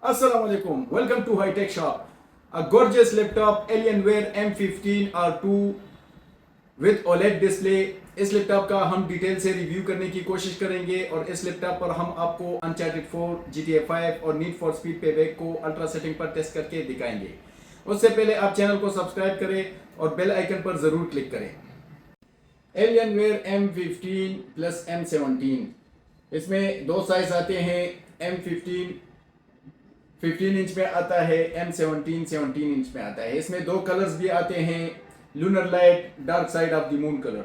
Assalamualaikum. Welcome to High Tech Shop. A gorgeous laptop Alienware M15 R2 with OLED display. इस laptop का हम detail से review करने की कोशिश करेंगे और इस लैपटॉप पर हम आपको Uncharted 4, GTA 5 और Need for Speed Payback को अल्ट्रा सेटिंग पर टेस्ट करके दिखाएंगे। उससे पहले आप चैनल को सब्सक्राइब करें और बेल आइकन पर ज़रूर क्लिक करें। Alienware M15 प्लस M17, इसमें दो साइज आते हैं। M15 15 इंच में आता है, M17 17 इंच में आता है। इसमें दो कलर्स भी आते हैं, lunar light, dark side of the moon colour.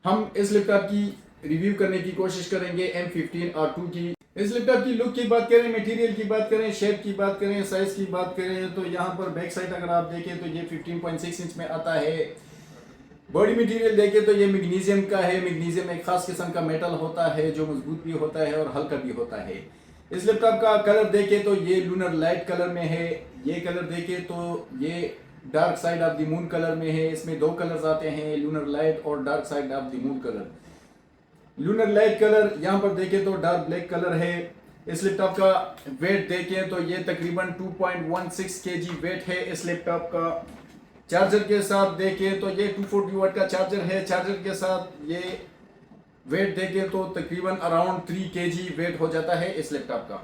हम इस लैपटॉप की रिव्यू करने की कोशिश करेंगे M15 R2 की। इस लैपटॉप की लुक की बात करें, मटेरियल की बात करें, शेप की बात करें, साइज की बात करें तो यहाँ पर बैक साइड अगर आप देखें तो ये 15.6 इंच में आता है। बॉडी मटेरियल देखें तो ये मैग्नीशियम का है। मैग्नीशियम एक खास किस्म का मेटल होता है जो मजबूत भी होता है और हल्का भी होता है। इस लैपटॉप का कलर देखें तो ये लूनर लाइट कलर में है। ये कलर देखें तो ये dark side of the moon colour में है। इसमें दो कलर्स आते हैं, लूनर लाइट और dark side of the moon colour. Lunar light colour यहाँ पर देखें तो डार्क ब्लैक कलर है। इस लैपटॉप का वेट देखें तो ये तकरीबन 2.16 kg वेट है इस लैपटॉप का। चार्जर के साथ देखें तो ये 240 वाट का चार्जर है। चार्जर के साथ ये वेट देखें तो तकरीबन अराउंड 3 kg वेट हो जाता है इस लैपटॉप का।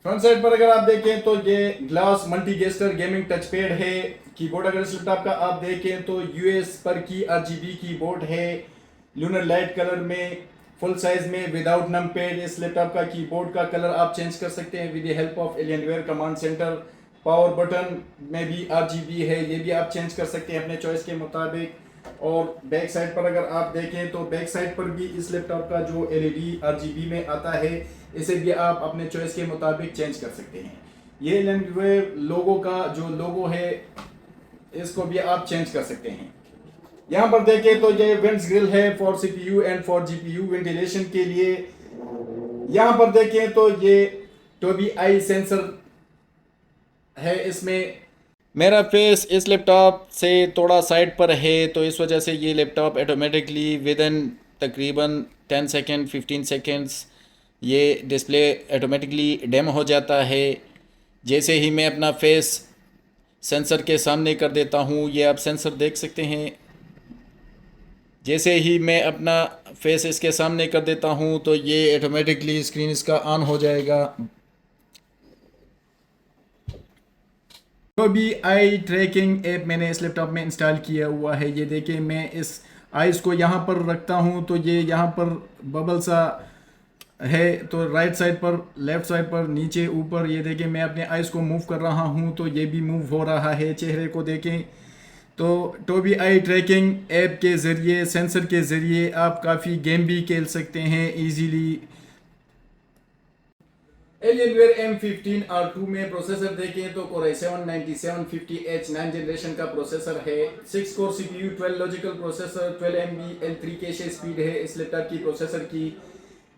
फ्रंट साइड पर अगर आप देखें तो ये glass multi gesture gaming touch pad है। कीबोर्ड अगर इस लैपटॉप का आप देखें तो यूएस पर की RGB कीबोर्ड है, लूनर लाइट कलर में, फुल साइज में, विदाउट नम पैड। इस लैपटॉप का कीबोर्ड का कलर आप चेंज कर सकते हैं with the help of Alienware command centre. Power button में भी RGB है, ये भी आप चेंज कर सकते हैं अपने चॉइस के मुताबिक। और बैक साइड पर अगर आप देखें तो बैक साइड पर भी इस लैपटॉप का जो LED RGB में आता है, इसे भी आप अपने चॉइस के मुताबिक चेंज कर सकते हैं। ये एलियनवेयर लोगो का जो लोगो है इसको भी आप चेंज कर सकते हैं। यहाँ पर देखें तो ये वेंट्स ग्रिल है for CPU and for GPU ventilation के लिए। यहाँ पर देखें तो ये टोबी आई सेंसर है। इसमें मेरा फेस इस लैपटॉप से थोड़ा साइड पर है तो इस वजह से ये लैपटॉप ऑटोमेटिकली विद इन तकरीबन 10 सेकेंड 15 सेकेंड्स ये डिस्प्ले ऑटोमेटिकली डेम हो जाता है। जैसे ही मैं अपना फेस सेंसर के सामने कर देता हूँ, ये आप सेंसर देख सकते हैं। जैसे ही मैं अपना फेस इसके सामने कर देता हूँ तो ये ऑटोमेटिकली स्क्रीन इसका ऑन हो जाएगा। टोबी आई ट्रैकिंग ऐप मैंने इस लैपटॉप में इंस्टॉल किया हुआ है। ये देखिए, मैं इस आइस को यहाँ पर रखता हूँ तो ये यहाँ पर बबल सा है, तो राइट साइड पर, लेफ्ट साइड पर, नीचे, ऊपर, ये देखिए मैं अपने आइस को मूव कर रहा हूँ तो ये भी मूव हो रहा है। चेहरे को देखें तो टोबी आई ट्रैकिंग ऐप के ज़रिए, सेंसर के ज़रिए आप काफ़ी गेम भी खेल सकते हैं ईजीली। एलियनवेयर M15 R2 में प्रोसेसर देखें तो Core i7 9750H 9 जनरेशन का प्रोसेसर है। 6 core CPU, 12 logical processor, 12 MB L3 cache speed है इस लैपटॉप की प्रोसेसर की।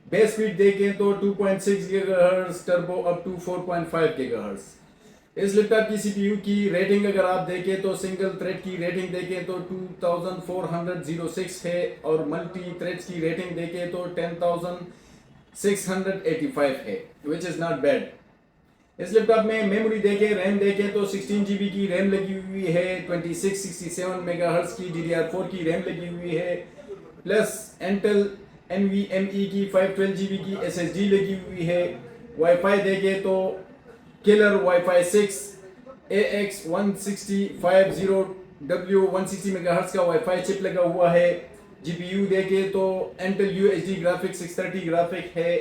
बेस स्पीड देखें तो 2.6 GHz, turbo up to 4.5 GHz। इस लैपटॉप की CPU की रेटिंग अगर आप देखें तो सिंगल थ्रेड की रेटिंग देखें तो 2406 है और मल्टी थ्रेड्स की रेटिंग देखें तो 10685 है, विच इज़ नॉट बैड। इस लैपटॉप में मेमोरी देखें, रैम देखें तो 16 GB की रैम लगी हुई है, 2667 MHz की DDR4 की रैम लगी हुई है, प्लस इंटेल NVMe की 512 GB की SSD लगी हुई है। वाईफाई देखें तो किलर वाईफाई 6 AX165 160 MHz का वाईफाई चिप लगा हुआ है। GPU देखें तो इंटेल UHD ग्राफिक 630 ग्राफिक है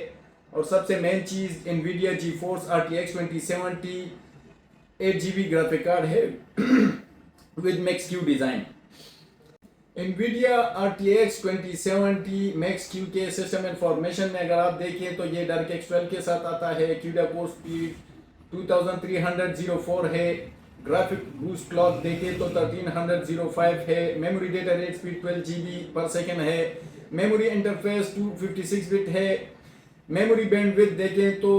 और सबसे मेन चीज़ NVIDIA GeForce RTX 2070 8GB graphic card है with Max-Q design. NVIDIA RTX 2070 Max-Q के सिस्टम इंफॉर्मेशन में अगर आप देखें तो ये DirectX 12 के साथ आता है। CUDA कोर स्पीड 2300 है। ग्राफिक बूस्ट क्लॉक देखें तो 1305 है। Memory data rate speed 12 GB पर सेकेंड है। मेमोरी इंटरफेस 256 बिट है। मेमोरी बैंडविड्थ देखें तो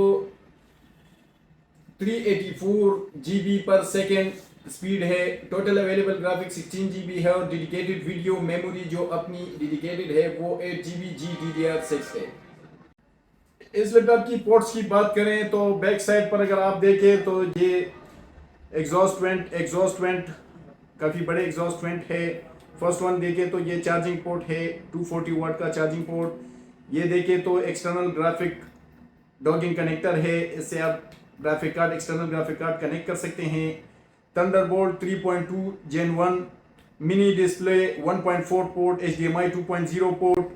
384 GB पर सेकेंड स्पीड है। टोटल अवेलेबल ग्राफिक 16 GB है और डेडिकेटेड वीडियो मेमोरी जो अपनी डेडिकेटेड है वो 8 GB GDDR6 है। इस लैपटॉप की पोर्ट्स की बात करें तो बैक साइड पर अगर आप देखें तो ये एग्जॉस्ट वेंट काफ़ी बड़े एग्जॉस्ट वेंट है। फर्स्ट वन देखें तो ये चार्जिंग पोर्ट है, 240 वाट का चार्जिंग पोर्ट। ये देखें तो एक्सटर्नल ग्राफिक डॉकिंग कनेक्टर है, इससे आप graphic card, external graphic card connect कर सकते हैं। Thunderbolt 3.2 Gen 1 mini display, 1.4 port, HDMI 2.0 port.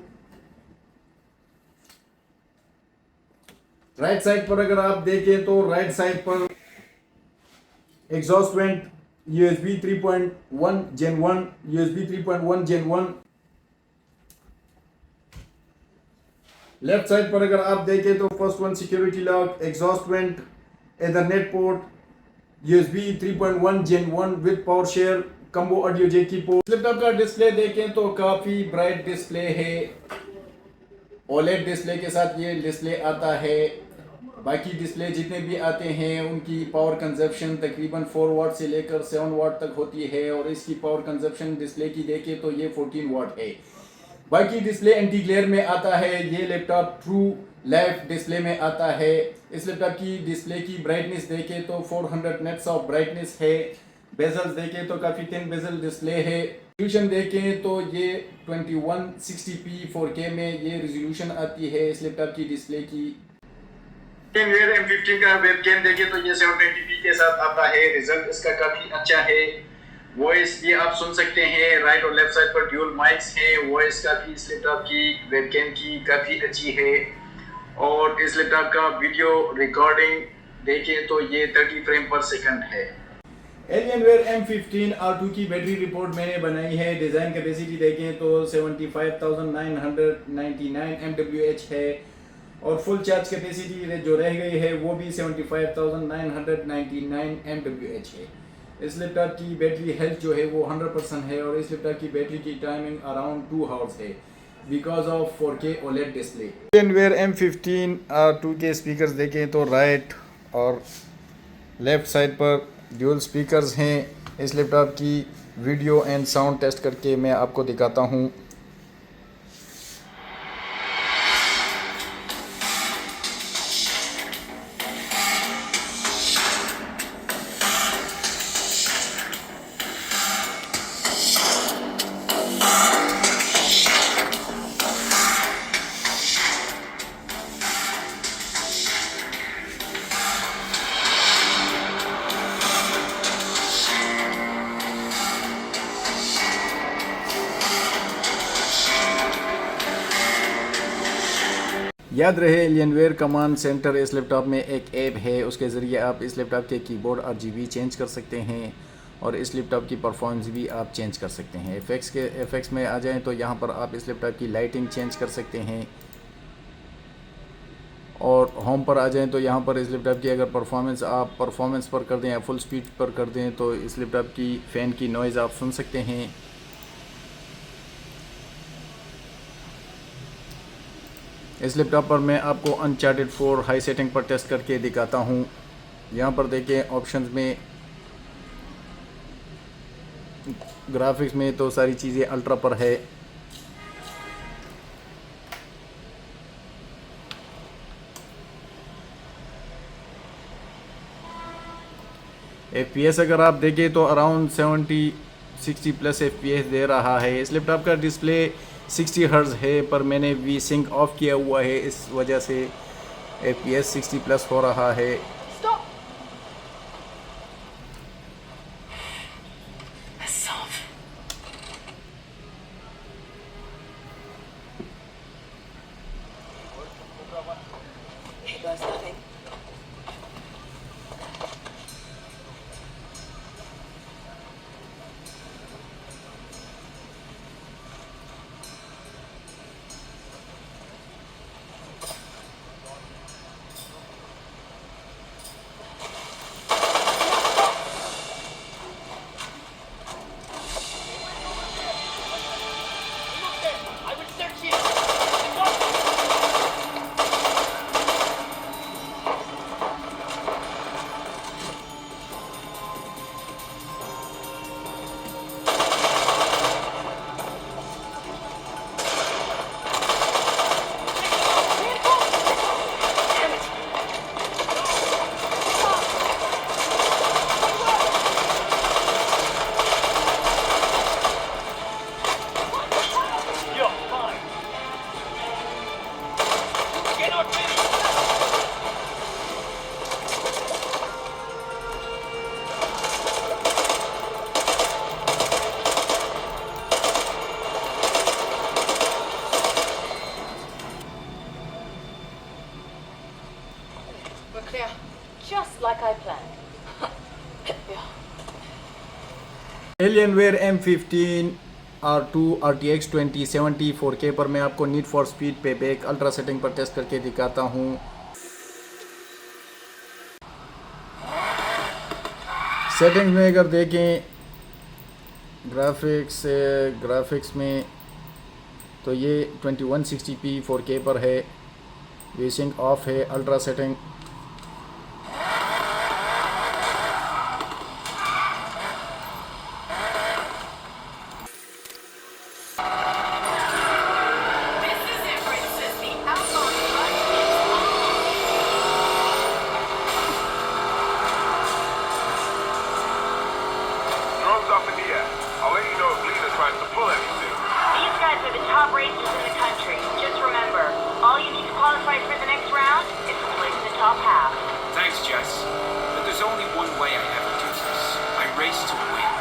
Right side पर अगर आप देखें तो राइट साइड पर exhaust vent, USB 3.1 Gen 1, USB 3.1 Gen 1। Left side पर अगर आप देखें तो first one security lock, exhaust vent, ethernet port, USB 3.1 Gen 1 with power share, combo audio jack की पोर्ट। लैपटॉप का डिस्प्ले देखें तो काफी ब्राइट डिस्प्ले है। OLED डिस्प्ले के साथ ये डिस्प्ले आता है। बाकी डिस्प्ले जितने भी आते हैं उनकी पावर कंजप्शन तकरीबन 4 वाट से लेकर 7 वाट तक होती है, और इसकी पावर कंजप्शन डिस्प्ले की देखें तो ये 14 वाट है। बाकी डिस्प्ले एंटी ग्लेयर में आता है। ये लैपटॉप ट्रू लाइफ डिस्प्ले में आता है। इस लैपटॉप की डिस्प्ले की ब्राइटनेस देखें तो 400 नेट्स ऑफ ब्राइटनेस है। बेजल्स देखें तो काफ़ी थिन बेजल डिस्प्ले है। रेजोल्यूशन देखें तो ये 2160p 4K में ये रेजोल्यूशन आती है इस लैपटॉप की डिस्प्ले की। एलियनवेयर M15 का वेबकैम देखें तो ये 720p के साथ आता है। रिजल्ट इसका काफ़ी अच्छा है। वॉइस ये आप सुन सकते हैं, राइट और लेफ्ट साइड पर ड्यूल माइक्स है। वॉइस काफ़ी इस लैपटॉप की वेबकैम की काफ़ी अच्छी है। और इस लैपटॉप का वीडियो रिकॉर्डिंग देखें तो ये 30 फ्रेम पर सेकंड है। एलियनवेयर M15 R2 की बैटरी रिपोर्ट मैंने बनाई है। डिज़ाइन कैपेसिटी देखें तो 75,999 mAh है, और फुल चार्ज कैपेसिटी जो रह गई है वो भी 75,999 mAh है। इस लैपटॉप की बैटरी हेल्थ जो है वो 100% है, और इस लैपटॉप की बैटरी की टाइमिंग अराउंड 2 आवर्स है because of 4K OLED display. Alienware M15 R2 के स्पीकर्स देखें तो राइट और लेफ्ट साइड पर ड्यूल स्पीकर्स हैं। इस लैपटॉप की वीडियो एंड साउंड टेस्ट करके मैं आपको दिखाता हूँ। याद रहे एलियनवेयर कमांड सेंटर इस लैपटॉप में एक ऐप है, उसके ज़रिए आप इस लैपटॉप के कीबोर्ड RGB चेंज कर सकते हैं, और इस लैपटॉप की परफॉर्मेंस भी आप चेंज कर सकते हैं। एफेक्ट्स में आ जाएं तो यहाँ पर आप इस लैपटॉप की लाइटिंग चेंज कर सकते हैं, और होम पर आ जाएं तो यहाँ पर इस लैपटॉप की अगर परफॉर्मेंस पर कर दें या फुल स्पीड पर कर दें तो इस लैपटॉप की फ़ैन की नॉइज़ आप सुन सकते हैं। इस लैपटॉप पर मैं आपको अनचार्टेड 4 हाई सेटिंग पर टेस्ट करके दिखाता हूँ। यहाँ पर देखें ऑप्शंस में, ग्राफिक्स में तो सारी चीज़ें अल्ट्रा पर है। FPS अगर आप देखें तो अराउंड 60 प्लस FPS दे रहा है। इस लैपटॉप का डिस्प्ले 60 हर्ट्ज़ है, पर मैंने V-Sync ऑफ किया हुआ है, इस वजह से FPS 60 प्लस हो रहा है। Alienware M15 R2 RTX 2070 4K पर मैं आपको नीड फॉर स्पीड पे बैक अल्ट्रा सेटिंग पर टेस्ट करके दिखाता हूँ। सेटिंग्स में अगर देखें ग्राफिक्स में तो ये 2160p 4K पर है, वेसिंग ऑफ है, ultra setting top racers in the country. Just remember, all you need to qualify for the next round is to place in the top half. Thanks, Jess. But there's only one way I ever do this. I race to win.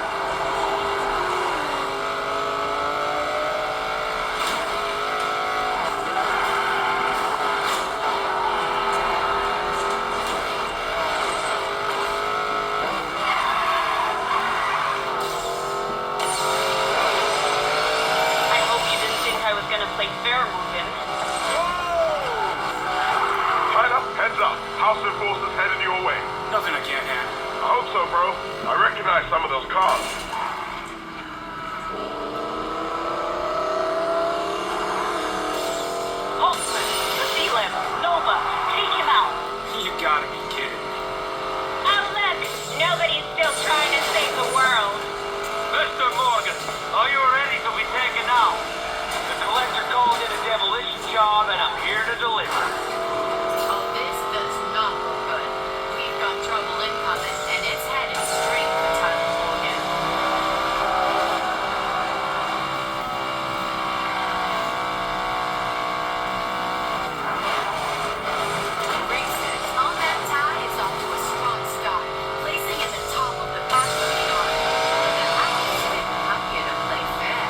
House enforcers headed your way. Nothing I can't handle. I hope so, bro. I recognize some of those cars. Holtzman, the C-Lib, Nova, take him out. You gotta be kidding me. Oh, look, nobody's still trying to save the world. Mr. Morgan, are you ready to be taken out? The collector called in a demolition job, and I'm here to deliver. Trouble incoming, and it's headed straight for Tyler Morgan. Racers, on that tie is off to a strong start, placing at the top of the back of the arc. But the Owls I'm here to play fair.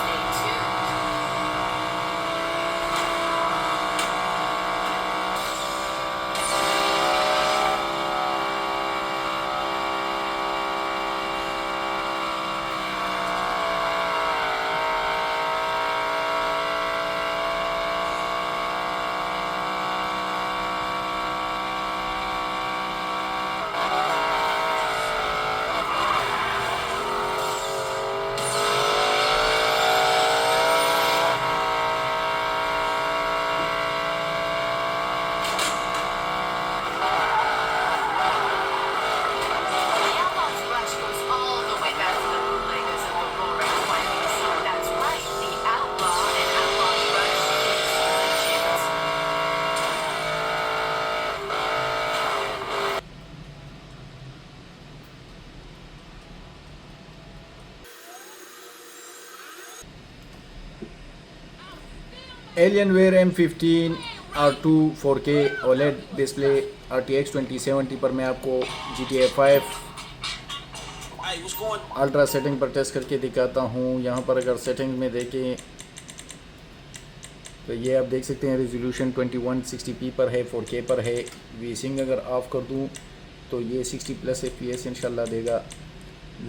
Stay tuned. Alienware M15 R2 4K OLED display RTX 2070 पर मैं आपको GTA 5 ultra setting पर test करके दिखाता हूँ। यहाँ पर अगर सेटिंग में देखें तो ये आप देख सकते हैं रेजोल्यूशन 2160p पर है, 4K पर है। वेसिंग अगर ऑफ कर दूँ तो ये 60+ FPS इंशाल्लाह देगा।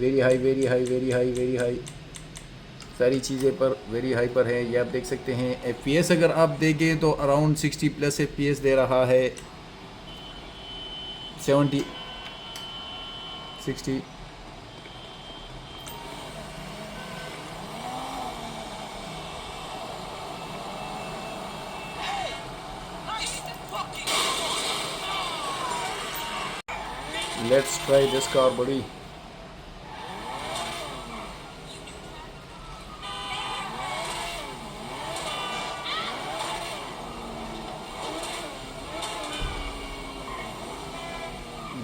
Very high very high very high very high सारी चीज़ें पर वेरी हाई पर है। ये आप देख सकते हैं। FPS अगर आप देखें तो अराउंड 60+ FPS दे रहा है, 70 60। Let's try this car, buddy.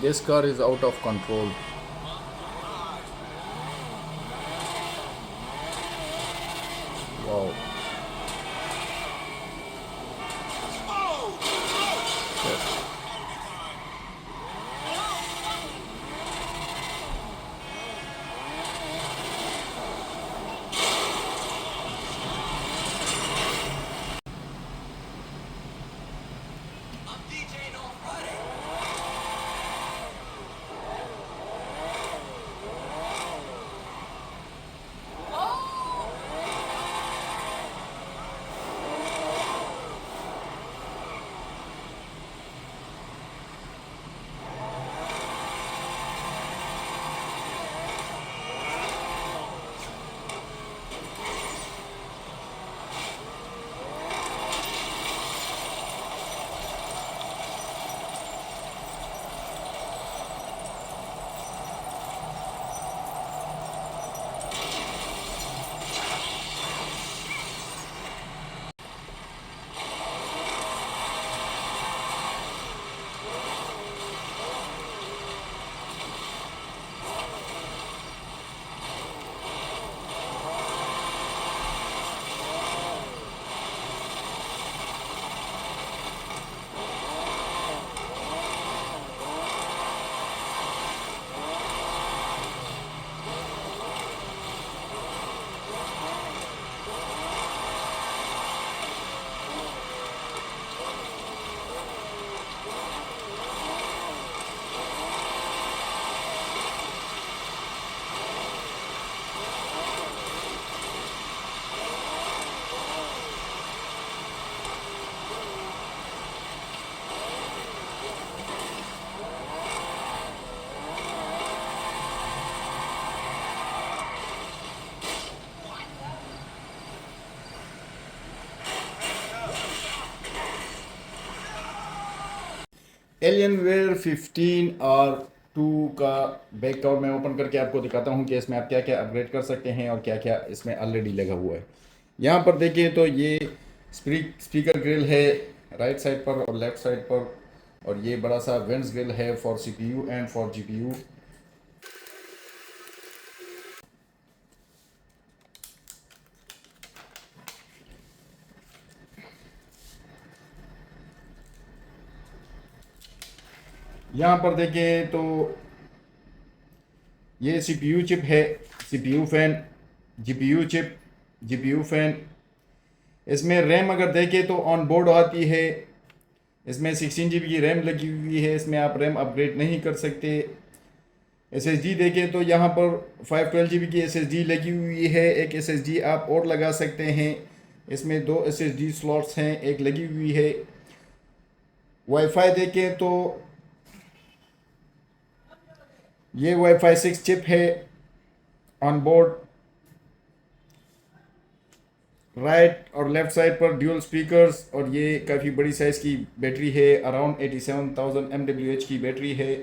This car is out of control. Wow. Alienware 15R2 का बैक कवर मैं ओपन करके आपको दिखाता हूँ कि इसमें आप क्या क्या अपग्रेड कर सकते हैं और क्या क्या इसमें ऑलरेडी लगा हुआ है। यहाँ पर देखिए तो ये स्पीकर ग्रिल है राइट साइड पर और लेफ्ट साइड पर, और ये बड़ा सा वेंट्स ग्रिल है for CPU and for GPU। यहाँ पर देखिए तो ये CPU चिप है, CPU fan, GPU chip, GPU fan. इसमें रैम अगर देखें तो ऑन बोर्ड आती है, इसमें 16 GB की रैम लगी हुई है, इसमें आप रैम अपग्रेड नहीं कर सकते। SSD देखें तो यहाँ पर 512 GB की SSD लगी हुई है, एक SSD आप और लगा सकते हैं। इसमें 2 SSD स्लॉट्स हैं, एक लगी हुई है। वाईफाई देखें तो ये वाईफाई 6 चिप है ऑन बोर्ड। राइट और लेफ्ट साइड पर ड्यूल स्पीकर्स, और ये काफ़ी बड़ी साइज़ की बैटरी है, अराउंड 87,000 mAh की बैटरी है।